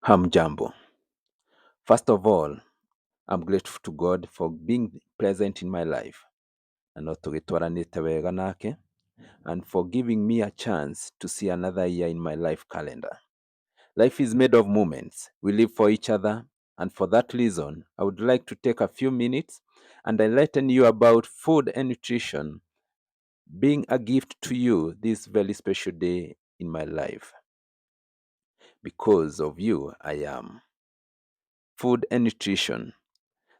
Hamjambo. First of all, I'm grateful to God for being present in my life and not tũgĩtwaranĩte wega nake, and for giving me a chance to see another year in my life calendar. Life is made of moments. We live for each other, and for that reason, I would like to take a few minutes and enlighten you about food and nutrition being a gift to you this very special day in my life. Because of you, I am. Food and nutrition.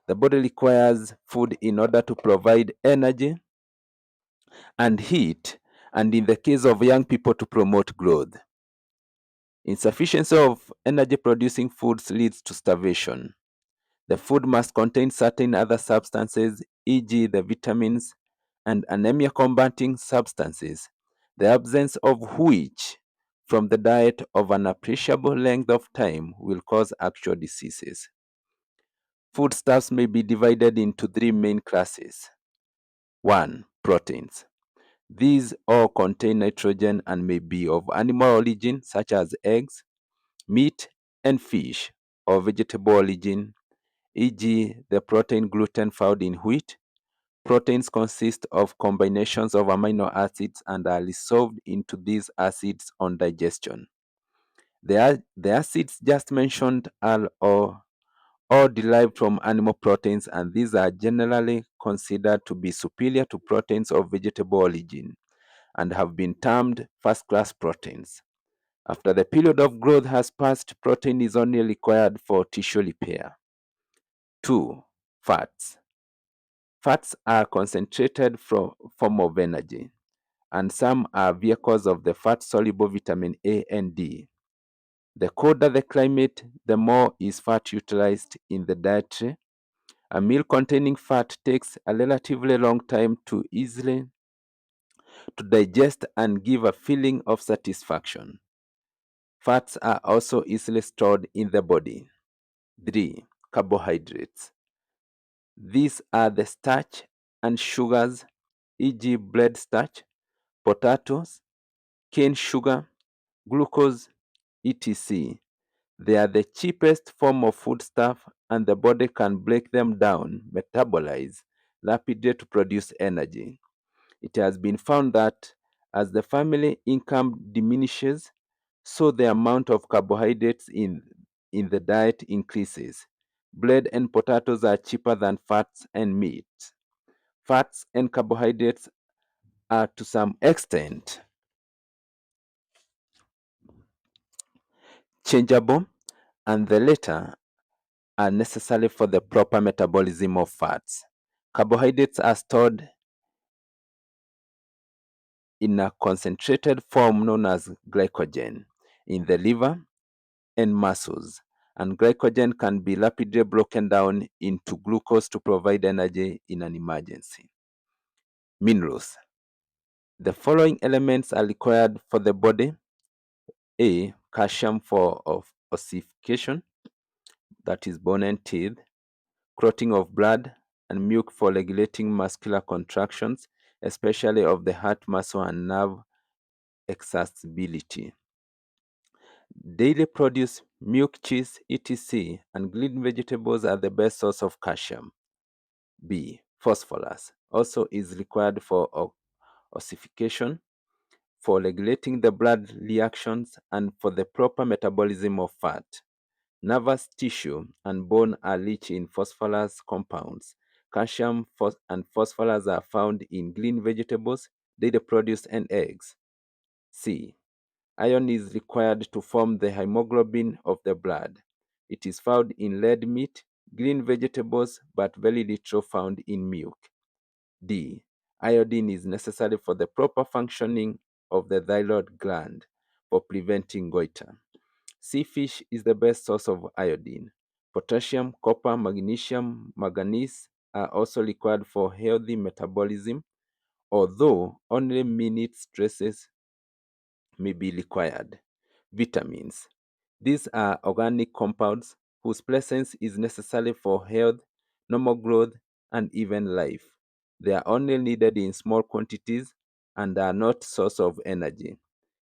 The body requires food in order to provide energy and heat, and in the case of young people, to promote growth. Insufficiency of energy producing foods leads to starvation. The food must contain certain other substances, e.g., the vitamins and anemia combating substances, the absence of which from the diet of an appreciable length of time will cause actual diseases. Foodstuffs may be divided into three main classes. 1. Proteins. These all contain nitrogen and may be of animal origin, such as eggs, meat, and fish, or vegetable origin, e.g., the protein gluten found in wheat. Proteins consist of combinations of amino acids and are resolved into these acids on digestion. The acids just mentioned are all derived from animal proteins, and these are generally considered to be superior to proteins of vegetable origin and have been termed first-class proteins. After the period of growth has passed, protein is only required for tissue repair. 2. Fats. Fats are concentrated form of energy, and some are vehicles of the fat-soluble vitamin A and D. The colder the climate, the more is fat utilized in the dietary. A meal containing fat takes a relatively long time to digest and give a feeling of satisfaction. Fats are also easily stored in the body. 3. Carbohydrates. These are the starch and sugars, e.g., bread starch, potatoes, cane sugar, glucose, etc. They are the cheapest form of foodstuff, and the body can break them down, metabolize rapidly to produce energy. It has been found that as the family income diminishes, so the amount of carbohydrates in the diet increases. Bread and potatoes are cheaper than fats and meat. Fats and carbohydrates are to some extent changeable, and the latter are necessary for the proper metabolism of fats. Carbohydrates are stored in a concentrated form known as glycogen in the liver and muscles, and glycogen can be rapidly broken down into glucose to provide energy in an emergency. Minerals. The following elements are required for the body. A. Calcium for ossification, that is bone and teeth, clotting of blood, and milk for regulating muscular contractions, especially of the heart muscle and nerve accessibility. Daily produce, milk, cheese, etc., and green vegetables are the best source of calcium. B. Phosphorus also is required for ossification, for regulating the blood reactions, and for the proper metabolism of fat. Nervous tissue and bone are rich in phosphorus compounds. Calcium and phosphorus are found in green vegetables, dairy produce, and eggs. C. Iron is required to form the hemoglobin of the blood. It is found in red meat, green vegetables, but very little found in milk. D. Iodine is necessary for the proper functioning of the thyroid gland for preventing goiter. Sea fish is the best source of iodine. Potassium, copper, magnesium, manganese are also required for healthy metabolism, although only minute stresses may be required. Vitamins. These are organic compounds whose presence is necessary for health, normal growth, and even life. They are only needed in small quantities and are not source of energy.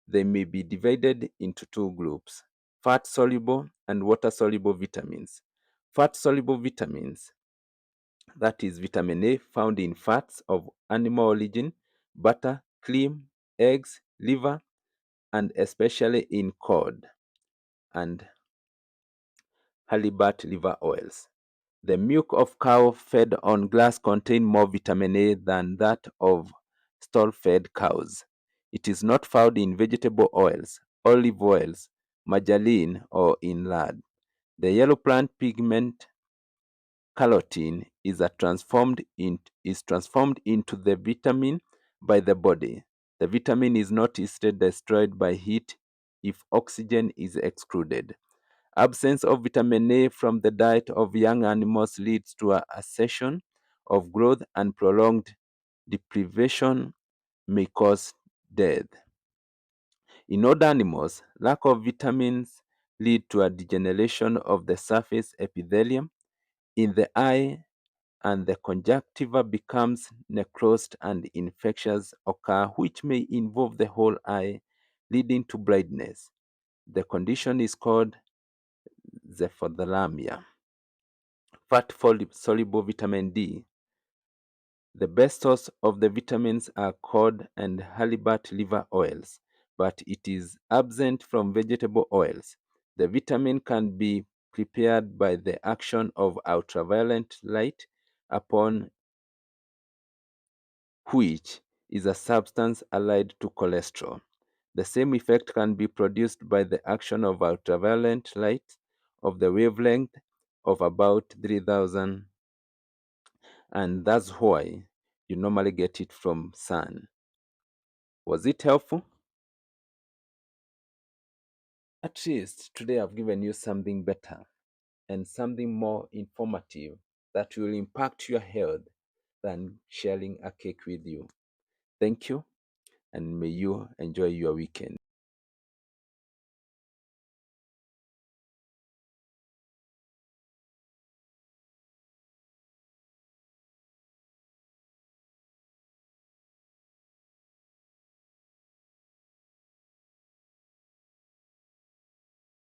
They may be divided into two groups. fat-soluble and water-soluble vitamins. Fat-soluble vitamins, that is vitamin A, found in fats of animal origin, butter, cream, eggs, liver, and especially in cod and halibut liver oils. The milk of cow fed on glass contains more vitamin A than that of stall-fed cows. It is not found in vegetable oils, olive oils, margarine, or in lard. The yellow plant pigment carotene is transformed into the vitamin by the body. The vitamin is not instead destroyed by heat if oxygen is excluded. Absence of vitamin A from the diet of young animals leads to a cessation of growth, and prolonged deprivation may cause death. In older animals, lack of vitamins lead to a degeneration of the surface epithelium in the eye, and the conjunctiva becomes necrosed and infections occur which may involve the whole eye, leading to blindness. The condition is called xerophthalmia. Fat-soluble vitamin D. The best source of the vitamins are cod and halibut liver oils, but it is absent from vegetable oils. The vitamin can be prepared by the action of ultraviolet light, upon which is a substance allied to cholesterol. The same effect can be produced by the action of ultraviolet light of the wavelength of about 3000, and that's why you normally get it from sun. Was it helpful? At least today I've given you something better and something more informative that will impact your health than sharing a cake with you. Thank you, and may you enjoy your weekend.